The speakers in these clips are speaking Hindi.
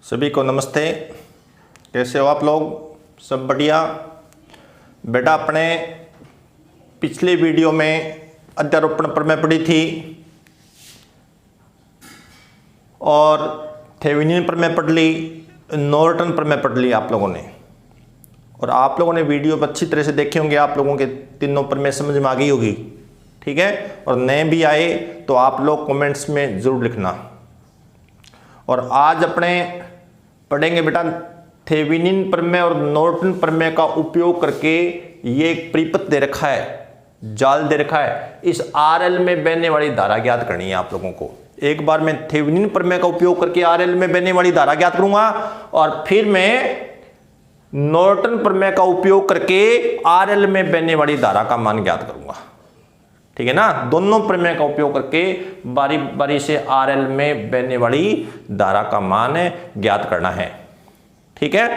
सभी को नमस्ते। कैसे हो आप लोग? सब बढ़िया? बेटा, अपने पिछले वीडियो में अध्यारोपण प्रमेय पढ़ी थी और थेवेनिन प्रमेय पढ़ ली, नॉर्टन प्रमेय पढ़ ली आप लोगों ने। और आप लोगों ने वीडियो अच्छी तरह से देखे होंगे, आप लोगों के तीनों प्रमेय समझ में आ गई होगी, ठीक है। और नए भी आए तो आप लोग कमेंट्स में ज़रूर लिखना। और आज अपने पढ़ेंगे बेटा थेवेनिन प्रमेय और नॉर्टन प्रमेय का उपयोग करके। ये एक परिपथ दे रखा है, जाल दे रखा है, इस आरएल में बहने वाली धारा ज्ञात करनी है आप लोगों को। एक बार मैं थेवेनिन प्रमेय का उपयोग करके आरएल में बहने वाली धारा ज्ञात करूंगा और फिर मैं नॉर्टन प्रमेय का उपयोग करके आरएल में बहने वाली धारा का मान ज्ञात करूंगा, ठीक है ना। दोनों प्रमेय का उपयोग करके बारी बारी से आरएल में बहने वाली धारा का मान ज्ञात करना है, ठीक है।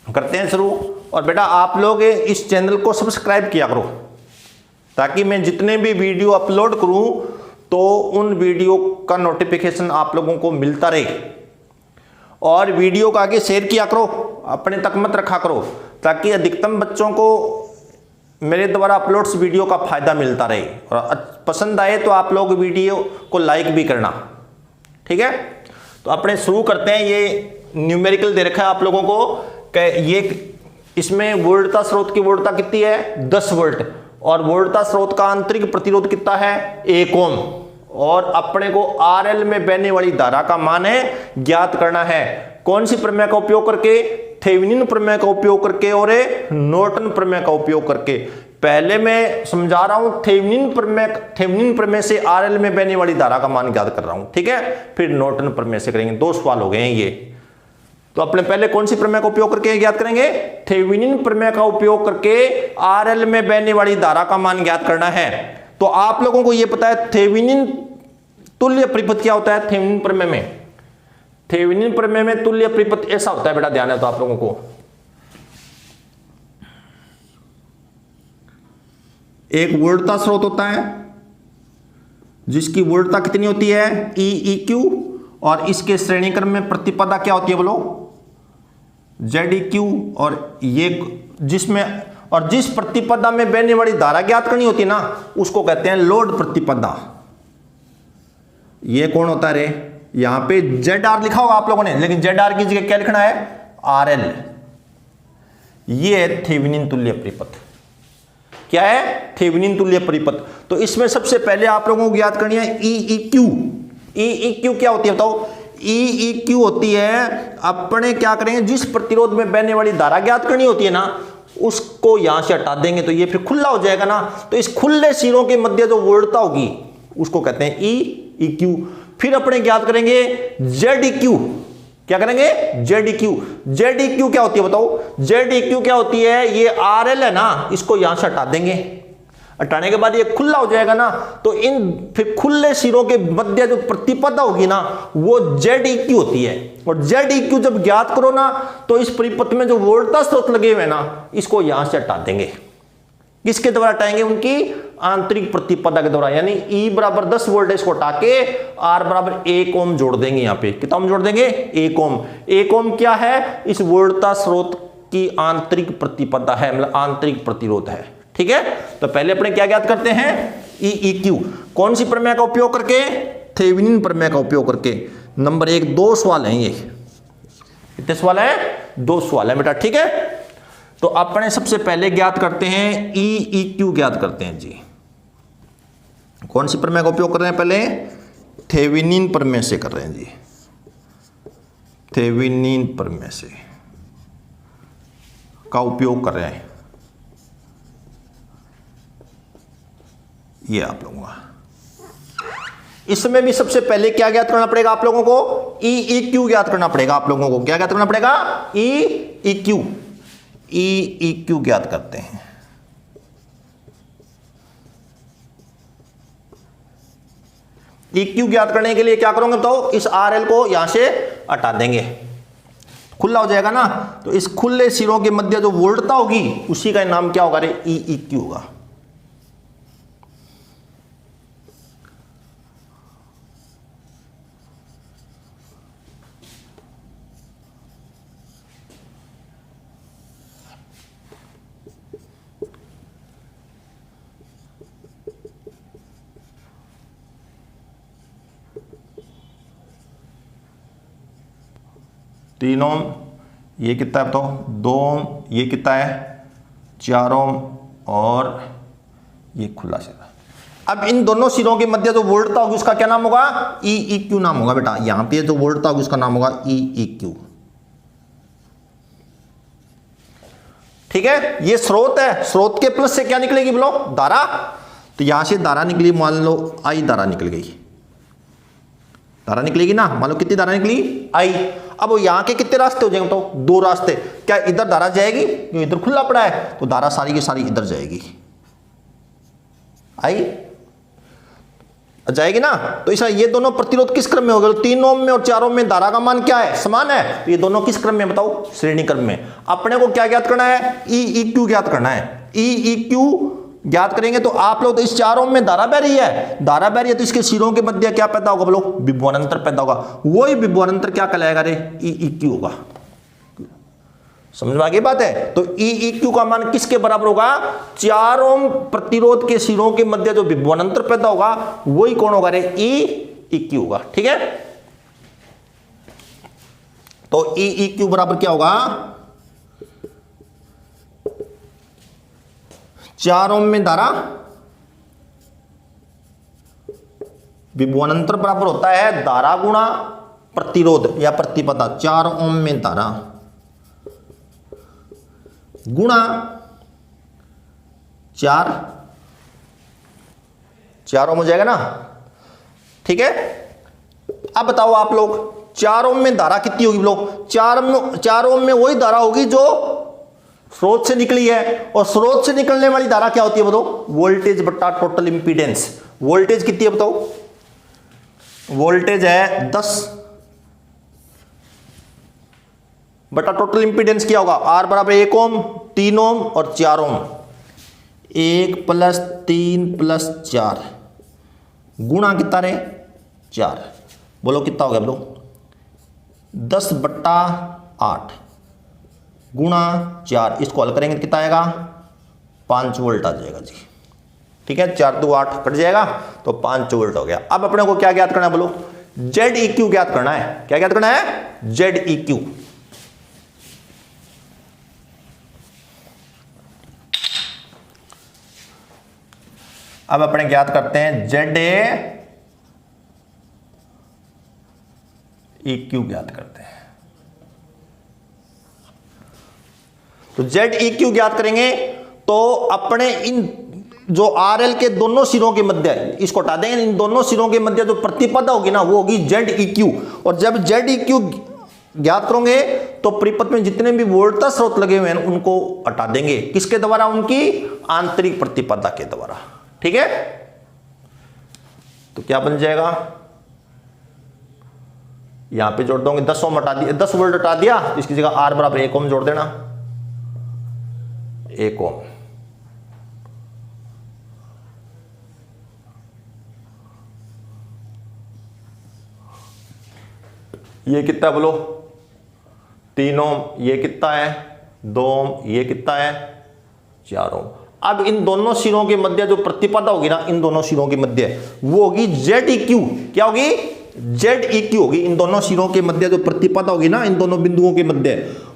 करते हैं शुरू। और बेटा आप लोग इस चैनल को सब्सक्राइब किया करो ताकि मैं जितने भी वीडियो अपलोड करूं तो उन वीडियो का नोटिफिकेशन आप लोगों को मिलता रहे। और वीडियो को आगे शेयर किया करो, अपने तक मत रखा करो, ताकि अधिकतम बच्चों को मेरे द्वारा अपलोड्स वीडियो का फायदा मिलता रहे। और पसंद आए तो आप लोग वीडियो को लाइक भी करना, ठीक है। तो अपने शुरू करते हैं। ये न्यूमेरिकल दे रखा है आप लोगों को कि ये इसमें वोल्टता स्रोत की वोल्टता कितनी है, 10 वोल्ट। और वोल्टता स्रोत का आंतरिक प्रतिरोध कितना है, 1 ओम। और अपने को आरएल में बहने वाली धारा का मान ज्ञात करना है। कौन सी प्रमेय का उपयोग करके? थेवेनिन प्रमेय का उपयोग करके और नॉर्टन प्रमेय का उपयोग करके। पहले मैं समझा रहा हूं थेवेनिन प्रमेय से आरएल में बहने वाली धारा का मान ज्ञात कर रहा हूं, ठीक है। फिर नॉर्टन प्रमेय से करेंगे। 2 सवाल हो गए हैं ये। तो अपने पहले कौन सी प्रमेय का उपयोग करके ज्ञात करेंगे? थेवेनिन प्रमेय का उपयोग करके आरएल में बहने वाली धारा का मान ज्ञात करना है। तो आप लोगों को यह पता है थेवेनिन तुल्य परिपथ क्या होता है? थेवेनिन प्रमेय में, थेवेनिन प्रमेय में तुल्य परिपथ ऐसा होता है बेटा, ध्यान है तो आप लोगों को। एक वोल्टता स्रोत होता है जिसकी वोल्टता कितनी होती है, EEQ। और इसके श्रेणी क्रम में प्रतिपदा क्या होती है बोलो, ZEQ। और ये जिसमें और जिस प्रतिपदा में बहने वाली धारा ज्ञात करनी होती है ना, उसको कहते हैं लोड प्रतिपदा। ये कौन होता है रे? यहां पे ZR लिखा होगा आप लोगों ने, लेकिन ZR की जगह क्या लिखना है, RL। ये है थेवेनिन तुल्य परिपथ। क्या है? थेवेनिन तुल्य परिपथ। तो इसमें सबसे पहले आप लोगों को ज्ञात करनी है EEQ। EEQ क्या होती है बताओ? EEQ होती है, अपने क्या करेंगे, जिस प्रतिरोध में बहने वाली धारा ज्ञात करनी होती है ना, उसको यहां से हटा देंगे तो ये फिर खुला हो जाएगा ना। तो इस खुले सिरों के मध्य जो वोल्टता होगी उसको कहते हैं EEQ। फिर अपने ज्ञात करेंगे ZEQ। क्या करेंगे? ZEQ। ZEQ क्या होती है बताओ? ZEQ क्या होती है? ये RL है ना, इसको यहां से हटा देंगे। हटाने के बाद ये खुला हो जाएगा ना, तो इन फिर खुले सिरों के मध्य जो प्रतिपदा होगी ना, वो ZEQ होती है। और ZEQ जब ज्ञात करो ना, तो इस परिपथ में जो वोल्टता स्रोत लगे हुए ना, इसको यहां से हटा देंगे। किसके द्वारा हटाएंगे? उनकी आंतरिक प्रतिपदा के द्वारा। यानी E बराबर 10 वोल्ट इसको हटा के R बराबर 1 ओम जोड़ देंगे। यहां पे कितना ओम जोड़ देंगे? 1 ओम। 1 ओम क्या है? इस वोल्टता स्रोत की आंतरिक प्रतिपदा है, मतलब आंतरिक प्रतिरोध है, ठीक है। तो पहले अपने क्या ज्ञात करते हैं? EEQ। कौन सी प्रमेय का उपयोग करके? थेवेनिन प्रमेय का उपयोग करके। नंबर 1। 2 सवाल हैं ये। कितने सवाल है? 2 सवाल है बेटा, ठीक है। तो अपने सबसे पहले ज्ञात करते हैं EEQ ज्ञात करते हैं जी। कौन सी प्रमेय का उपयोग कर रहे हैं? पहले थेवेनिन प्रमेय से कर रहे हैं जी, थेवेनिन प्रमेय से का उपयोग कर रहे हैं। ये आप लोगों का इसमें भी सबसे पहले क्या ज्ञात करना पड़ेगा आप लोगों को? EEQ ज्ञात करना पड़ेगा आप लोगों को। क्या ज्ञात करना पड़ेगा? EEQ ज्ञात करते हैं। EQ ज्ञात करने के लिए क्या करोगे बताओ? इस RL को यहां से हटा देंगे, खुला हो जाएगा ना। तो इस खुले सिरों के मध्य जो वोल्टता होगी उसी का नाम क्या होगा रे? EEQ होगा। 3 ओम, ये कितना है बताओ 2 ओम, ये कितना है 4 ओम, और ये खुला सिरा। अब इन दोनों सिरों के मध्य जो वोल्टता होगी उसका क्या नाम होगा, ई ई क्यू नाम होगा बेटा। यहां पे जो वोल्टता होगी उसका नाम होगा ई ई क्यू। ठीक है, ये स्रोत है, स्रोत के प्लस से क्या निकलेगी बोलो, धारा। तो यहां से धारा निकली, मान लो आई धारा निकल गई, धारा निकलेगी ना, मान लो कितनी धारा निकली आई। अब वो यहां के कितने रास्ते हो जाएंगे तो 2 रास्ते। क्या इधर धारा जाएगी, इधर खुला पड़ा है, तो धारा सारी की सारी इधर जाएगी, आई जाएगी ना। तो इसका ये दोनों प्रतिरोध किस क्रम में हो गए, 3 ओम में और 4 ओम में धारा का मान क्या है, समान है। तो ये दोनों किस क्रम में बताओ, श्रेणी क्रम में। अपने को क्या ज्ञात करना है, ई ई क्यू ज्ञात करना है। ई ई क्यू ज्ञात करेंगे तो आप लोग, तो इस 4 ओम में धारा बह रही है, धारा बह रही है, तो इसके सिरों के मध्य क्या पैदा होगा बोलो, विभवांतर पैदा होगा। वही विभवांतर क्या कहलाएगा रे, ई ई क्यू होगा। समझ में आ गई बात है। तो ई ई क्यू का मान किसके बराबर होगा, 4 ओम प्रतिरोध के सिरों के मध्य जो विभवांतर पैदा होगा वही कौन होगा रे, ई ई क्यू होगा। ठीक है, तो ई ई क्यू बराबर क्या होगा, 4 ओम में धारा, विभवांतर बराबर होता है धारा गुणा प्रतिरोध या प्रतिपदा। 4 ओम में धारा गुणा 4 ओम हो जाएगा ना। ठीक है, अब बताओ आप लोग 4 ओम में धारा कितनी होगी लोग, 4 ओम में वही धारा होगी जो स्रोत से निकली है। और स्रोत से निकलने वाली धारा क्या होती है बताओ, वोल्टेज बट्टा टोटल इंपीडेंस। वोल्टेज कितनी है बताओ, वोल्टेज है 10 बटा टोटल इंपीडेंस क्या होगा, आर बराबर 1 ओम, 3 ओम और 4 ओम। 1 + 3 + 4 गुणा कितना रे 4, बोलो कितना हो गया बोलो, 10/8 गुणा 4। इसको हल करेंगे कितना आएगा, 5 वोल्ट आ जाएगा जी। ठीक है, 4 2 8 कट जाएगा तो 5 वोल्ट हो गया। अब अपने को क्या ज्ञात करना है बोलो, जेड ई क्यू ज्ञात करना है। क्या ज्ञात करना है, जेड ई क्यू। अब अपने ज्ञात करते हैं जेड ई क्यू ज्ञात करते हैं। तो जेड ई क्यू ज्ञात करेंगे तो अपने इन जो आर एल के दोनों सिरों के मध्य, इसको हटा देंगे, इन दोनों सिरों के मध्य जो प्रतिपदा होगी ना वो होगी जेड ई क्यू। और जब जेड ई क्यू ज्ञात करोगे तो परिपथ में जितने भी वोल्टता स्रोत लगे हुए हैं उनको हटा देंगे, किसके द्वारा, उनकी आंतरिक प्रतिपदा के द्वारा। ठीक है, तो क्या बन जाएगा, यहां पे जोड़ दोगे 10 ओम हटा दिया, 10 वोल्ट हटा दिया, इसकी जगह आर बराबर 1 ओम जोड़ देना, 1 ओम। ये कितना बोलो 3 ओम, ये कितना है 2 ओम, ये कितना है 4 ओम। अब इन दोनों सिरों के मध्य जो प्रतिपदा होगी ना, इन दोनों सिरों के मध्य वो होगी जेड ई क्यू। क्या होगी, जेड ई क्यू होगी। इन दोनों सिरों के मध्य जो प्रतिपदा होगी ना, इन दोनों बिंदुओं के मध्य,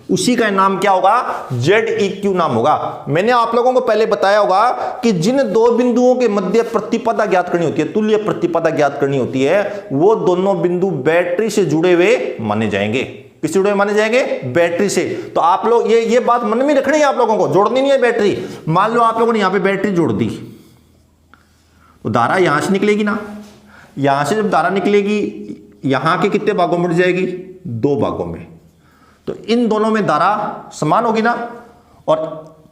उसी का नाम क्या होगा, जेड ई क्यू नाम होगा। मैंने आप लोगों को पहले बताया होगा कि जिन दो बिंदुओं के मध्य प्रतिपदा ज्ञात करनी होती है, तुल्य प्रतिपदा ज्ञात करनी होती है, वो दोनों बिंदु बैटरी से जुड़े हुए माने जाएंगे। किससे जुड़े माने जाएंगे, बैटरी से। तो आप लोग ये बात मन में रखनी है, आप लोगों को जोड़नी नहीं है बैटरी। मान लो आप लोगों ने यहां पे बैटरी जोड़ दी तो धारा यहां से निकलेगी ना, यहां से जब धारा निकलेगी यहां के कितने भागों में जाएगी, 2 भागों में। तो इन दोनों में धारा समान होगी ना, और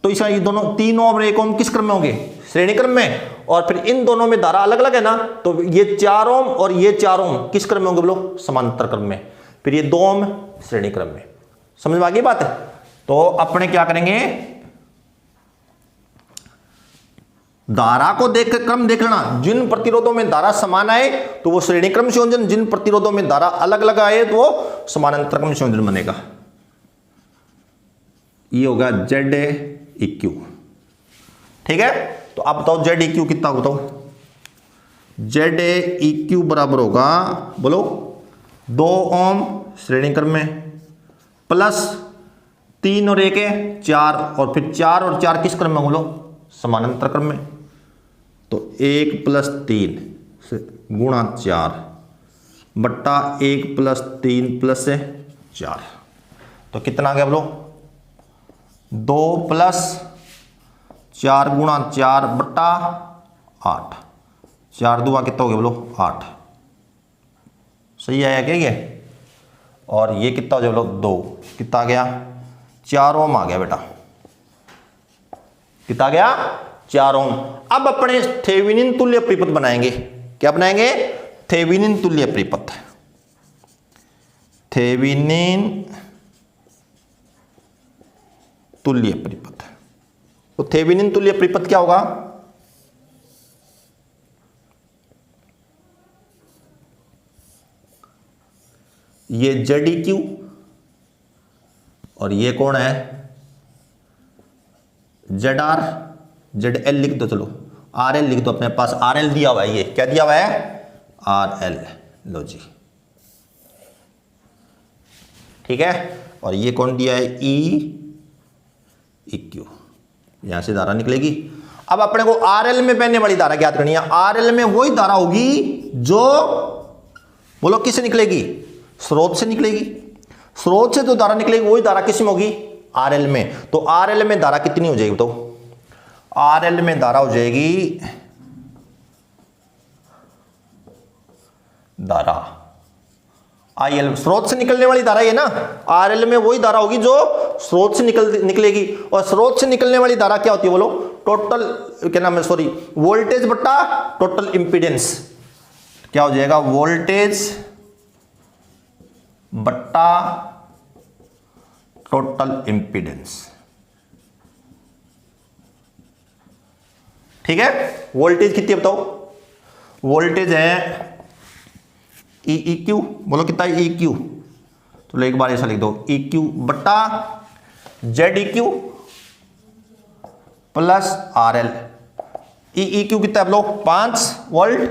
तो इस ये दोनों 3 ओम और 1 ओम किस क्रम में होंगे, श्रेणी क्रम में। और फिर इन दोनों में धारा अलग अलग है ना, तो ये 4 ओम और ये 4 ओम किस क्रम में होंगे बोलो, समांतर क्रम में। फिर ये 2 ओम श्रेणी क्रम में। समझ में आ गई बात है। तो अपने क्या करेंगे, धारा को देख क्रम देख लेना, जिन प्रतिरोधों में धारा समान आए तो वो श्रेणी क्रम संयोजन, जिन प्रतिरोधों में धारा अलग अलग आए तो वो समानांतर क्रम संयोजन बनेगा। ये होगा जेड ई क्यू। ठीक है, तो आप बताओ जेड ई क्यू कितना, बताओ जेड ई क्यू बराबर होगा बोलो 2 ओम श्रेणी क्रम में प्लस 3 और 1 है 4, और फिर 4 और 4 किस क्रम में बोलो, समानांतर क्रम में। तो 1 + 3 गुणा 4 बट्टा 1 + 3 + 4, तो कितना आ गया बोलो, 2 + 4 गुणा 4 बट्टा 8, 4 दूना कितना हो गया बोलो 8, सही आया क्या ये। और ये कितना हो जाए बोलो 2, कितना आ गया 4 ओम आ गया बेटा, कितना आ गया 4 ओम। अब अपने थेवेनिन तुल्य परिपथ बनाएंगे, क्या बनाएंगे, थेवेनिन तुल्य परिपथ, थेवेनिन तुल्य परिपथ। तो थेवेनिन तुल्य परिपथ क्या होगा, ये ZEQ और ये कौन है ZR, ZL लिख दो, चलो RL लिख दो, अपने पास RL दिया हुआ है, ये क्या दिया हुआ है RL, लो जी ठीक है। और ये कौन दिया है EQ, यहां से धारा निकलेगी। अब अपने को RL में बहने वाली धारा ज्ञात करनी है। RL में वही धारा होगी जो बोलो किससे निकलेगी, स्रोत से निकलेगी। स्रोत से जो धारा निकलेगी वही धारा किस में होगी, RL में। तो RL में धारा कितनी हो जाएगी, तो RL में धारा हो जाएगी, धारा IL, स्रोत से निकलने वाली धारा है ना, RL में वही धारा होगी जो स्रोत से निकलेगी। और स्रोत से निकलने वाली धारा क्या होती है बोलो, टोटल क्या नाम है, सॉरी, वोल्टेज बट्टा टोटल इंपीडेंस। क्या हो जाएगा, वोल्टेज बट्टा टोटल इंपीडेंस, ठीक है। वोल्टेज कितनी है बताओ, वोल्टेज है EQ, बोलो कितना है EQ, तो एक बार ऐसा लिख दो, EQ बट्टा ZEQ प्लस RL। EQ कितना है बोलो 5 वोल्ट,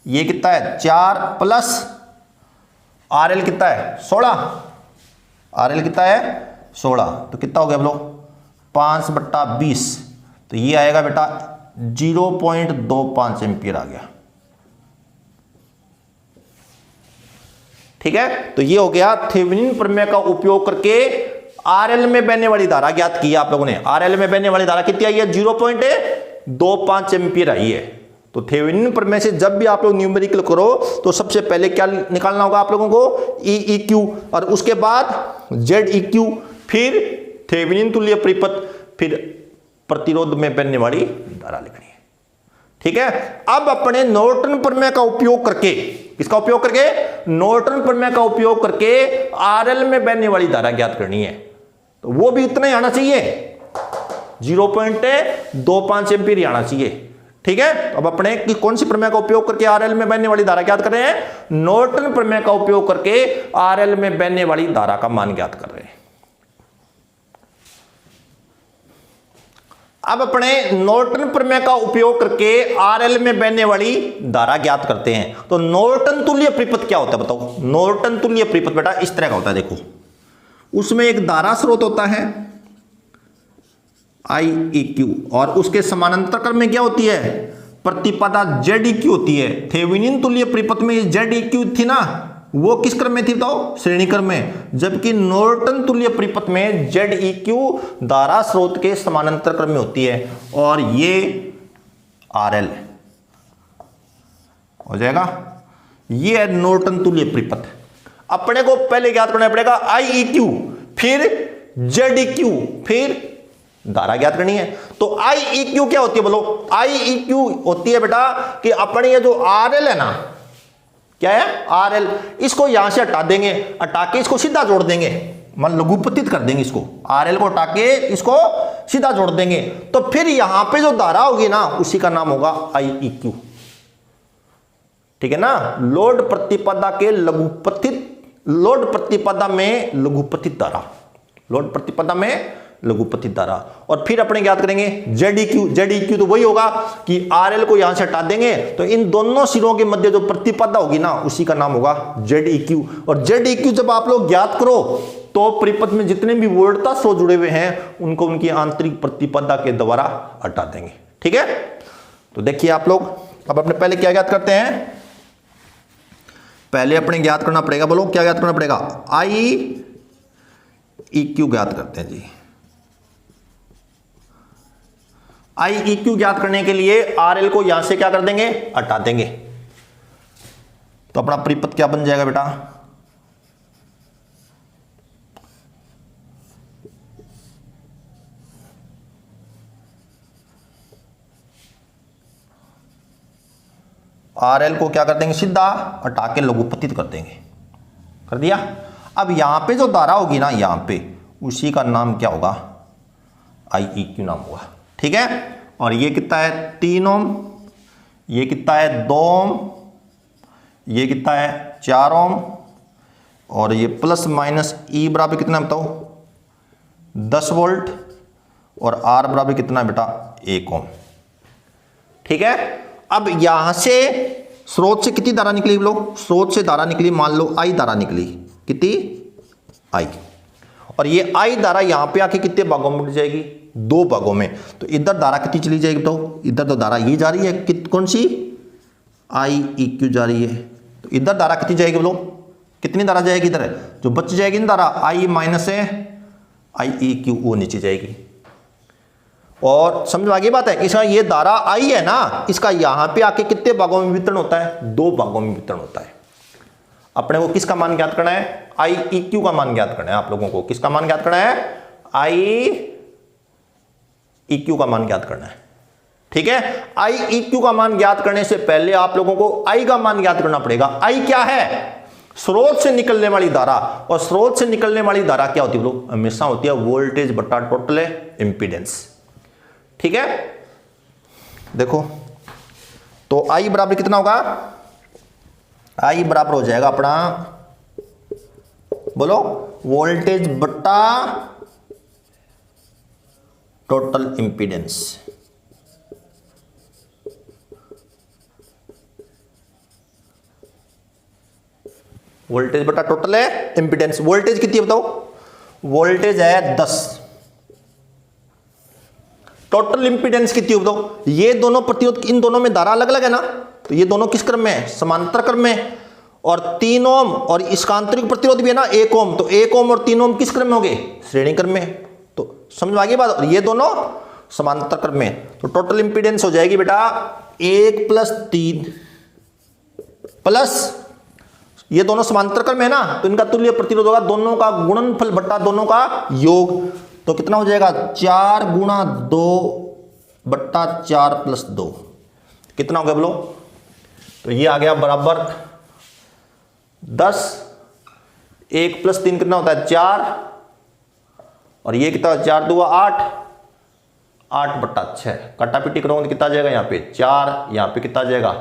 ये कितना है 4 प्लस RL कितना है 16, RL कितना है 16, तो कितना हो गया बोलो 5 बट्टा 20, तो ये आएगा बेटा 0.25 एम्पियर आ गया, ठीक है। तो ये हो गया थेवेनिन प्रमेय का उपयोग करके RL में बहने वाली धारा ज्ञात की आप लोगों ने। RL में बहने वाली धारा कितनी आई है, 0.25 एम्पियर आई है। तो थेवेनिन प्रमेय से जब भी आप लोग न्यूमेरिकल करो तो सबसे पहले क्या निकालना होगा आप लोगों को, EQ, और उसके बाद ZEQ, फिर थेवेनिन तुल्य परिपथ, फिर प्रतिरोध में बहने वाली धारा लिखनी है, ठीक है। अब अपने नॉर्टन प्रमेय का उपयोग करके, किसका उपयोग करके, नॉर्टन प्रमेय का उपयोग करके RL में बहने वाली धारा ज्ञात करनी है। तो वो भी उतना ही आना चाहिए, 0.25 एम्पीयर ही आना चाहिए, ठीक है। तो अब अपने कौन सी प्रमेय का उपयोग करके RL में बहने वाली धारा ज्ञात कर रहे हैं, नॉर्टन प्रमेय का उपयोग करके RL में बहने वाली धारा का मान ज्ञात कर रहे हैं। अब अपने नॉर्टन प्रमेय का उपयोग करके RL में बहने वाली धारा ज्ञात करते हैं। तो नॉर्टन तुल्य परिपथ क्या होता है बताओ, नॉर्टन तुल्य परिपथ बेटा इस तरह का होता है, देखो उसमें एक धारा स्रोत होता है IEQ, और उसके समानांतर क्रम में क्या होती है, प्रतिपदा ZEQ होती है। थेवेनिन तुल्य परिपथ में ZEQ थी ना, वो किस क्रम में थी बताओ, श्रेणी क्रम में। जबकि नॉर्टन तुल्य परिपथ में ZEQ धारा स्रोत के समानांतर क्रम में होती है, और ये RL हो जाएगा। ये है नॉर्टन तुल्य परिपथ। अपने को पहले ज्ञात करना पड़ेगा IEQ, फिर ZEQ, फिर धारा ज्ञात करनी है। तो IEQ क्या होती है बोलो, IEQ होती है बेटा कि अपने ये जो RL है ना, क्या है RL, इसको यहां से हटा देंगे, हटा के इसको सीधा जोड़ देंगे, मान लघुपतित कर देंगे इसको, RL को हटा के इसको सीधा जोड़ देंगे, तो फिर यहां पे जो धारा होगी ना उसी का नाम होगा IEQ, ठीक है ना। लोड प्रतिपदा के लघुपतित, लोड प्रतिपदा में लघुपतित धारा, लोड प्रतिपदा में लघुपतित धारा। और फिर अपने ज्ञात करेंगे Zeq। Zeq तो वही होगा कि RL को यहां से हटा देंगे तो इन दोनों सिरों के मध्य जो प्रतिपदा होगी ना उसी का नाम होगा Zeq। और Zeq जब आप लोग ज्ञात करो तो परिपथ में जितने भी वोल्टता स्रोत जुड़े हुए हैं उनको उनकी आंतरिक प्रतिपदा के द्वारा हटा देंगे। ठीक है, तो देखिए आप लोग अब अपने पहले क्या ज्ञात करते हैं, पहले अपने ज्ञात करना पड़ेगा, बोलो क्या ज्ञात करना पड़ेगा, Ieq ज्ञात करते हैं जी। Ieq ज्ञात करने के लिए RL को यहां से क्या कर देंगे, हटा देंगे। तो अपना परिपथ क्या बन जाएगा बेटा, RL को क्या कर देंगे, सीधा हटा के लघुपतित कर देंगे, कर दिया। अब यहां पे जो धारा होगी ना यहां पे उसी का नाम क्या होगा, Ieq नाम होगा। ठीक है, और ये कितना है 3 ओम, ये कितना है 2 ओम, ये कितना है 4 ओम, और ये प्लस माइनस E बराबर कितना बताओ 10 वोल्ट, और R बराबर कितना बेटा 1 ओम। ठीक है, अब यहां से स्रोत से कितनी धारा निकली लोग, स्रोत से धारा निकली मान लो I धारा निकली, कितनी I, और ये I धारा यहां पे आके कितने भागों में मिट जाएगी, 2 भागों में। तो इधर धारा कितनी चली जाएगी, तो इधर तो धारा ये जा रही है, कौन सी Ieq जा रही है, तो इधर धारा कितनी जाएगी बोलो, कितनी धारा जाएगी, इधर जो बच जाएगी ना धारा I माइनस है Ieq वो नीचे जाएगी। और समझ में आ गई बात है, इसका ये धारा I है ना, इसका यहां पे आके कितने भागों में वितरण होता है, 2 भागों में वितरण होता है। अपने को किसका मान ज्ञात करना है, Ieq का मान ज्ञात करना है। आप लोगों को किसका मान ज्ञात करना है, Ieq का मान ज्ञात करना है। ठीक है, Ieq का मान ज्ञात करने से पहले आप लोगों को I का मान ज्ञात करना पड़ेगा। I क्या है, स्रोत से निकलने वाली धारा, और स्रोत से निकलने वाली धारा क्या होती है लोग, हमेशा होती है वोल्टेज बटा टोटल इंपीडेंस। ठीक है, देखो तो I बराबर कितना होगा, I बराबर हो जाएगा अपना, बोलो वोल्टेज बटा टोटल इंपीडेंस। वोल्टेज बटा टोटल है इंपीडेंस। वोल्टेज कितनी है बताओ, वोल्टेज है 10, टोटल इंपीडेंस कितनी है बताओ। ये दोनों प्रतिरोध, इन दोनों में धारा अलग अलग है ना, तो ये दोनों किस क्रम में है, समांतर क्रम में। और 3 ओम और इसका आंतरिक प्रतिरोध भी है ना 1 ओम, तो 1 ओम और 3 ओम किस क्रम में हो गए, श्रेणी क्रम में। तो समझ में आ गई बात, और ये दोनों समांतर क्रम में, तो टोटल इंपीडेंस हो जाएगी बेटा 1 + 3 प्लस ये दोनों समांतर क्रम है ना, तो इनका तुल्य प्रतिरोध होगा दोनों का गुणनफल बट्टा दोनों का योग। तो कितना हो जाएगा 4 × 2 बट्टा 4 + 2 कितना हो गया बोलो, तो ये आ गया बराबर 10। 1 + 3 कितना होता है 4, और ये कितना 4 × 2 = 8, 8 बट्टा 6 काटा पीटी करोगे तो कितना आ जाएगा, यहाँ पे 4, यहाँ पे कितना आ जाएगा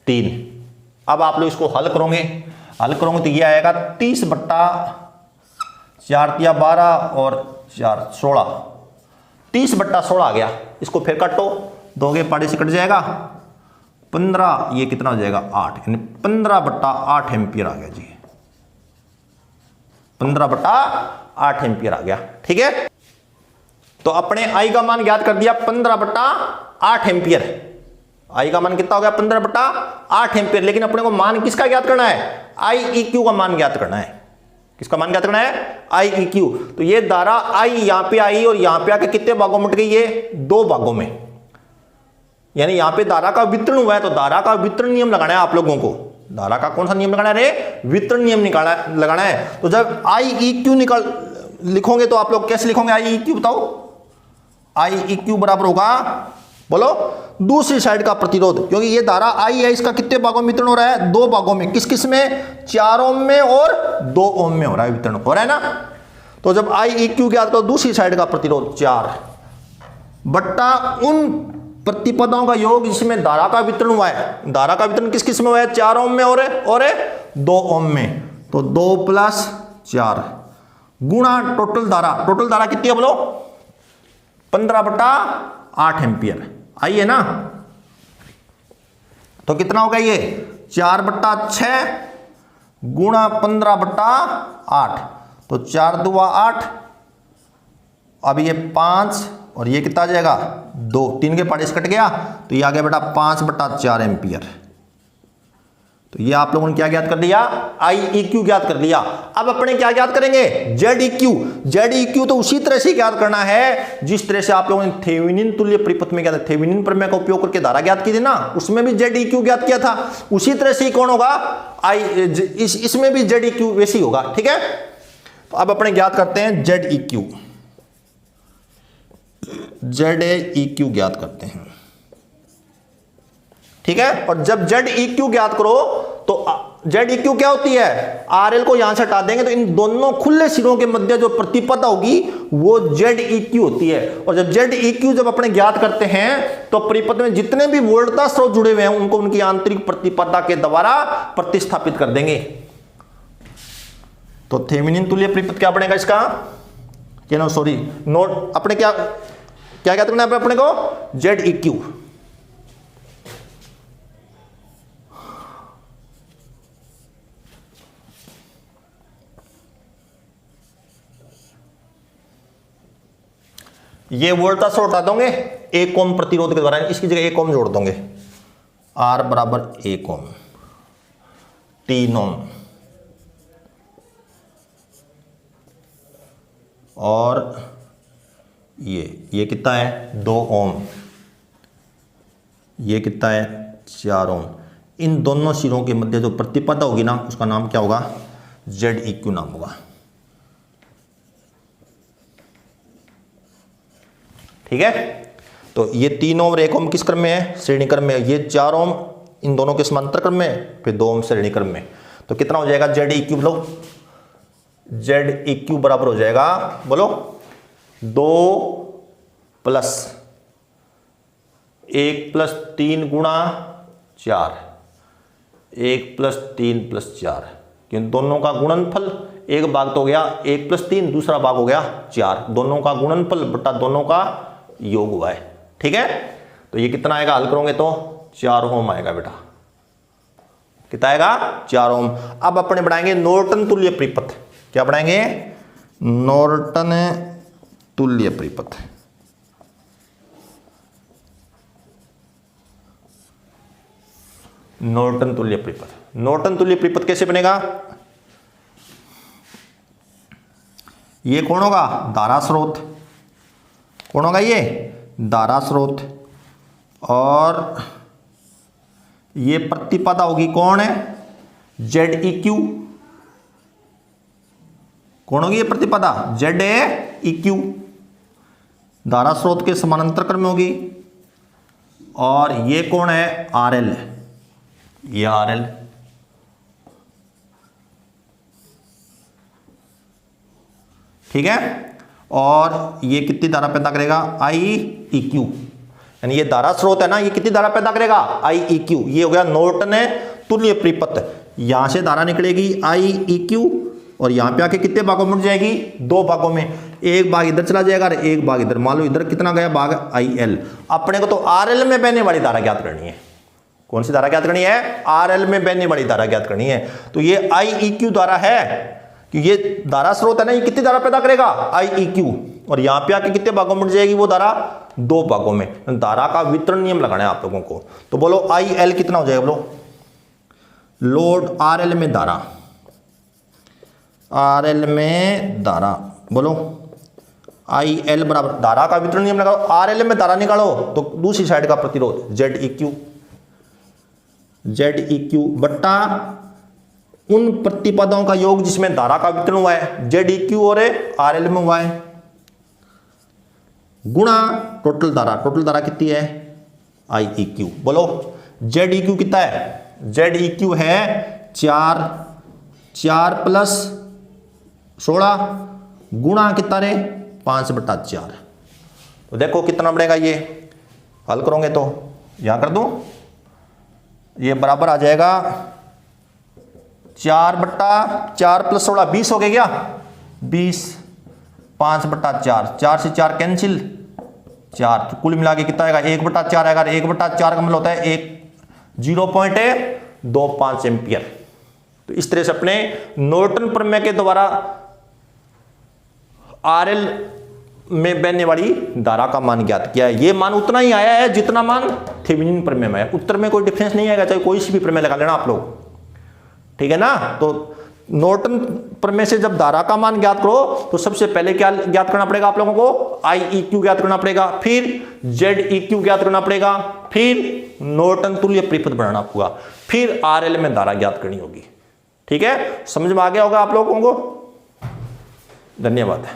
3। अब आप लोग इसको हल करोगे तो ये आएगा 30 बट्टा 4 × 12 और 4 = 16, 30 बट्टा 16 आ गया। इसको फिर काटो, दोगे पाड़ी से कट जाएगा 15, ये कितना हो जाएगा 8, यानी 15 बट्टा 8 एम्पियर आ गया जी, 15 बट्टा 8 एम्पियर आ गया। ठीक है, तो अपने I का मान ज्ञात कर दिया 15 बट्टा 8 एम्पियर। I का मान कितना हो गया 15 बट्टा 8 एम्पियर। लेकिन अपने को मान किसका ज्ञात करना है, Ieq का मान ज्ञात करना है। किसका मान ज्ञात करना है, Ieq। तो ये धारा I यहां पे आई और यहां पे आके कितने भागों में मिट गई, ये 2 भागों में, यानी यहां पे धारा का वितरण हुआ है। तो धारा का वितरण नियम लगाना है आप लोगों को। धारा का कौन सा नियम लगाना है रे, वितरण नियम लगाना है। तो जब Ieq लिखोगे तो आप लोग कैसे लिखोगे Ieq बताओ, Ieq बराबर होगा, बोलो दूसरी साइड का प्रतिरोध, क्योंकि ये धारा I है, इसका कितने भागों में वितरण हो रहा है, 2 भागों में। किस किस में, 4 ओम में और 2 ओम में हो रहा है वितरण, हो रहा है ना। तो जब Ieq ज्ञात करो, दूसरी साइड का प्रतिरोध 4 बट्टा उन प्रतिपदाओं का योग जिसमें धारा का वितरण हुआ है। धारा का वितरण किस किस में हुआ है, 4 ओम में और 2 ओम में। तो 2 + 4 गुणा टोटल धारा। टोटल धारा कितनी है बोलो, 15/8 एम्पियर। आइए ना, तो कितना होगा ये 4/6 गुणा 15/8, तो 4 दूआ 8, अब ये 5 और ये कितना आ जाएगा 2, 3 के पार्ट कट गया, तो ये आ गया बेटा 5/4 एम्पियर। तो ये आप लोगों ने क्या ज्ञात कर लिया, IEQ ज्ञात कर लिया। अब अपने क्या ज्ञात करेंगे, ZEQ। ZEQ तो उसी तरह से ज्ञात करना है जिस तरह से आप लोगों ने थेवेनिन तुल्य परिपथ में क्या था, थेवेनिन प्रमेय का उपयोग करके धारा ज्ञात की थी ना, उसमें भी ZEQ ज्ञात किया था। उसी तरह से कौन होगा, इसमें भी ZEQ वैसे ही होगा। ठीक है, तो अब अपने ज्ञात करते हैं ZEQ। ZEQ ज्ञात करते हैं। ठीक है, और जब ZEQ ज्ञात करो तो ZEQ क्या होती है, RL को यहां से हटा देंगे तो इन दोनों खुले सिरों के मध्य जो प्रतिपदा होगी वो ZEQ होती है। और जब ZEQ जब अपने ज्ञात करते हैं तो परिपथ में जितने भी वोल्टता स्रोत जुड़े हुए हैं उनको उनकी आंतरिक प्रतिपदा के द्वारा प्रतिस्थापित कर देंगे। तो थेवेनिन तुल्य परिपथ क्या बनेगा इसका, सॉरी नोट, अपने क्या क्या कहते हैं अपने को, ZEQ। ये वोल्टता स्रोत हटा दोगे 1 ओम प्रतिरोध के द्वारा, इसकी जगह 1 ओम जोड़ दोगे, R बराबर 1 ओम, 3 ओम, और ये कितना है 2 ओम, ये कितना है 4 ओम। इन दोनों सिरों के मध्य जो प्रतिपदा होगी ना उसका नाम क्या होगा, ZEQ नाम होगा। ठीक है, तो ये 3 ओम और 1 ओम किस क्रम में है, श्रेणी क्रम में है। ये 4 ओम इन दोनों के समांतर क्रम में, फिर 2 ओम श्रेणी क्रम में। तो कितना हो जाएगा ZEQ, बोलो ZEQ बराबर हो जाएगा, बोलो 2 + 1 + 3 गुणा 4, 1 + 3 + 4, क्योंकि दोनों का गुणनफल, एक भाग तो हो गया 1 + 3, दूसरा भाग हो गया 4, दोनों का गुणनफल बटा दोनों का योग हुआ है। ठीक है, तो ये कितना आएगा, हल करोगे तो 4 ओम आएगा बेटा, कितना आएगा 4 ओम। अब अपने बनाएंगे नॉर्टन तुल्य परिपथ। क्या बनाएंगे, नॉर्टन तुल्य परिपथ। नॉर्टन तुल्य परिपथ, नॉर्टन तुल्य परिपथ कैसे बनेगा, ये कौन होगा, धारा स्रोत, कौन होगा ये धारा स्रोत, और ये प्रतिपदा होगी कौन है, ZEQ, कौन होगी ये प्रतिपदा, ZEQ, धारा स्रोत के समानांतर क्रम में होगी। और ये कौन है, RL, ये RL, ठीक है, और ये कितनी धारा पैदा करेगा, IEQ, यानी ये धारा स्रोत है ना, ये कितनी धारा पैदा करेगा, IEQ। ये हो गया नॉर्टन तुल्य परिपथ। यहां से धारा निकलेगी IEQ और यहां पे आके कितने भागों में उठ जाएगी, 2 भागों में, एक भाग इधर चला जाएगा और एक भाग इधर। मान लो इधर कितना गया भाग, IL। अपने को तो RL में बहने वाली धारा ज्ञात करनी है। कौन सी धारा ज्ञात करनी है, RL में बहने वाली धारा ज्ञात करनी है। तो ये IEQ धारा है कि ये धारा स्रोत है ना, ये कितनी धारा पैदा करेगा, IEQ, और यहां पे आके कितने भागों में उठ जाएगी वो धारा, 2 भागों में। धारा का वितरण नियम लगाना है आप लोगों को। तो बोलो IL कितना हो जाएगा, बोलो लोड RL में धारा, RL में धारा, बोलो IL बराबर, धारा का वितरण नियम लगाओ, RL में धारा निकालो तो दूसरी साइड का प्रतिरोध ZEQ बट्टा उन प्रतिपदाओं का योग जिसमें धारा का वितरण हुआ है, ZEQ और RL में हुआ है, गुणा टोटल धारा कितनी है, IEQ। बोलो ZEQ कितना है, ZEQ है 4 + 16 गुणा कितना रे 5/4। तो देखो कितना बढ़ेगा, ये हल करोगे तो यहां कर दूं, ये बराबर आ जाएगा 4/4 + 16 20 हो गया क्या, 20, 5/4, 4 से 4 कैंसिल, 4, तो कुल मिला के कितना आएगा 1/4 आएगा। 1/4 का मतलब होता है 0.25 एम्पियर। तो इस तरह से अपने नॉर्टन प्रमेय के द्वारा RL में बहने वाली धारा का मान ज्ञात किया है। ये मान उतना ही आया है जितना मान थेवेनिन प्रमेय में है। उत्तर में कोई डिफरेंस नहीं आएगा, चाहे कोई सी भी प्रमेय लगा लेना आप लोग, ठीक है ना। तो नॉर्टन प्रमेय से जब धारा का मान ज्ञात करो तो सबसे पहले क्या ज्ञात करना पड़ेगा आप लोगों को, IEQ ज्ञात करना पड़ेगा, फिर ZEQ ज्ञात करना पड़ेगा, फिर नॉर्टन तुल्य परिपथ बनाना होगा, फिर RL में धारा ज्ञात करनी होगी। ठीक है, समझ में आ गया होगा आप लोगों को। धन्यवाद।